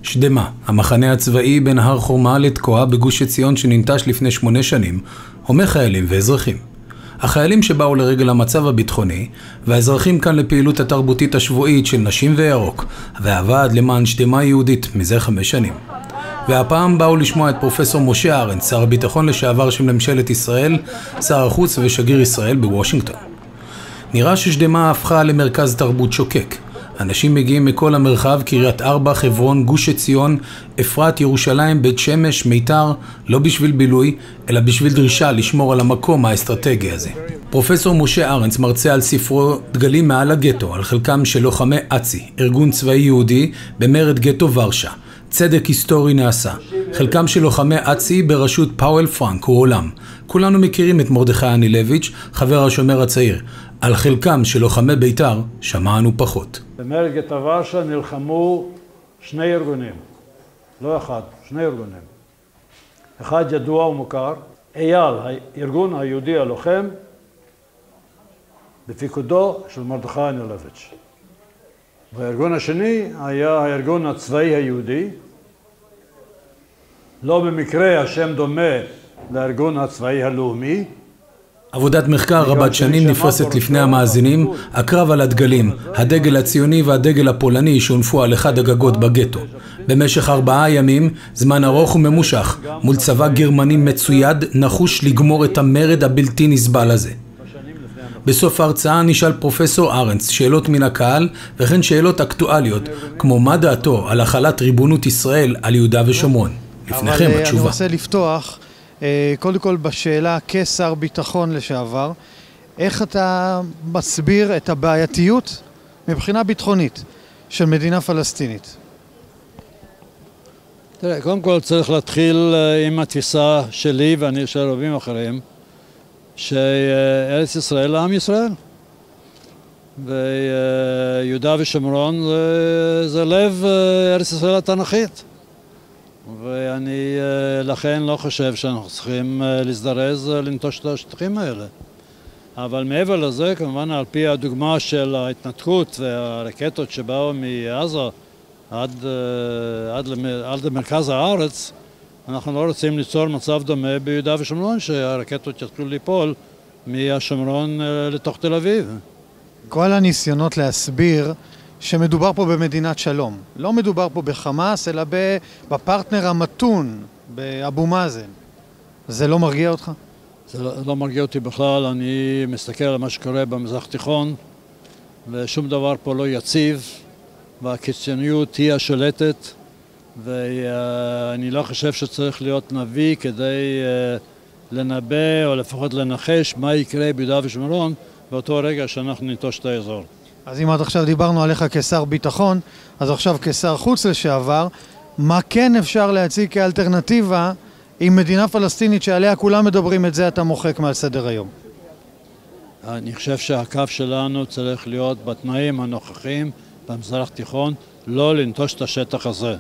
שדמה, המחנה הצבאי בין הר חורמה לתקועה בגוש עציון שננטש לפני 8 שנים, הומה חיילים ואזרחים. החיילים שבאו לרגל המצב הביטחוני, והאזרחים כאן לפעילות התרבותית השבועית של נשים וירוק, והוועד למען שדמה יהודית מזה 5 שנים. והפעם באו לשמוע את פרופסור משה ארנס, שר הביטחון לשעבר של ממשלת ישראל, שר החוץ ושגריר ישראל בוושינגטון. נראה ששדמה הפכה למרכז תרבות שוקק. אנשים מגיעים מכל המרחב, קריית ארבע, חברון, גוש עציון, אפרת, ירושלים, בית שמש, מיתר, לא בשביל בילוי, אלא בשביל דרישה לשמור על המקום האסטרטגי הזה. פרופסור משה ארנס מרצה על ספרו דגלים מעל הגטו, על חלקם של לוחמי אצ"י, ארגון צבאי יהודי במרד גטו ורשה. צדק היסטורי נעשה. חלקם של לוחמי אצ"י בראשות פאוול פרנק הוא עולם. כולנו מכירים את מרדכי אנילביץ', חבר השומר הצעיר. על חלקם של לוחמי בית"ר שמענו פחות. במרד גטו ורשה נלחמו 2 ארגונים, לא אחד, 2 ארגונים. אחד ידוע ומוכר, אייל, הארגון היהודי הלוחם, בפיקודו של מרדכי אנילביץ'. והארגון השני היה הארגון הצבאי היהודי. לא במקרה השם דומה לארגון הצבאי הלאומי. עבודת מחקר רבת שנים נפרסת לפני המאזינים, הקרב על הדגלים, הדגל הציוני והדגל הפולני שהונפו על אחד הגגות בגטו. במשך 4 ימים, זמן ארוך וממושך, מול צבא גרמני מצויד, נחוש לגמור את המרד הבלתי נסבל הזה. בסוף ההרצאה נשאל פרופסור ארנס שאלות מן הקהל וכן שאלות אקטואליות, כמו מה דעתו על החלת ריבונות ישראל על יהודה ושומרון. לפניכם התשובה. אני רוצה לפתוח קודם כל בשאלה כשר ביטחון לשעבר, איך אתה מסביר את הבעייתיות מבחינה ביטחונית של מדינה פלסטינית? תראה, קודם כל צריך להתחיל עם התפיסה שלי ואני של רבים אחרים, שארץ ישראל לעם ישראל, ויהודה ושומרון זה לב ארץ ישראל התנ"כית, ואני לכן לא חושב שאנחנו צריכים להזדרז לנטוש את השטחים האלה. אבל מעבר לזה, כמובן על פי הדוגמה של ההתנתקות והרקטות שבאו מעזה עד למרכז הארץ, אנחנו לא רוצים ליצור מצב דומה ביהודה ושומרון, שהרקטות יתחילו ליפול מהשומרון לתוך תל אביב. כל הניסיונות להסביר שמדובר פה במדינת שלום. לא מדובר פה בחמאס, אלא בפרטנר המתון, באבו מאזן. זה לא מרגיע אותך? זה לא מרגיע אותי בכלל. אני מסתכל על מה שקורה במזרח התיכון, ושום דבר פה לא יציב, והקיצוניות היא השולטת, ואני לא חושב שצריך להיות נביא כדי לנבא או לפחות לנחש מה יקרה ביהודה ושומרון באותו רגע שאנחנו ניטוש את האזור. אז אם עד עכשיו דיברנו עליך כשר ביטחון, אז עכשיו כשר חוץ לשעבר, מה כן אפשר להציג כאלטרנטיבה עם מדינה פלסטינית שעליה כולם מדברים, את זה אתה מוחק מעל סדר היום? אני חושב שהקו שלנו צריך להיות בתנאים הנוכחים במזרח התיכון, לא לנטוש את השטח הזה.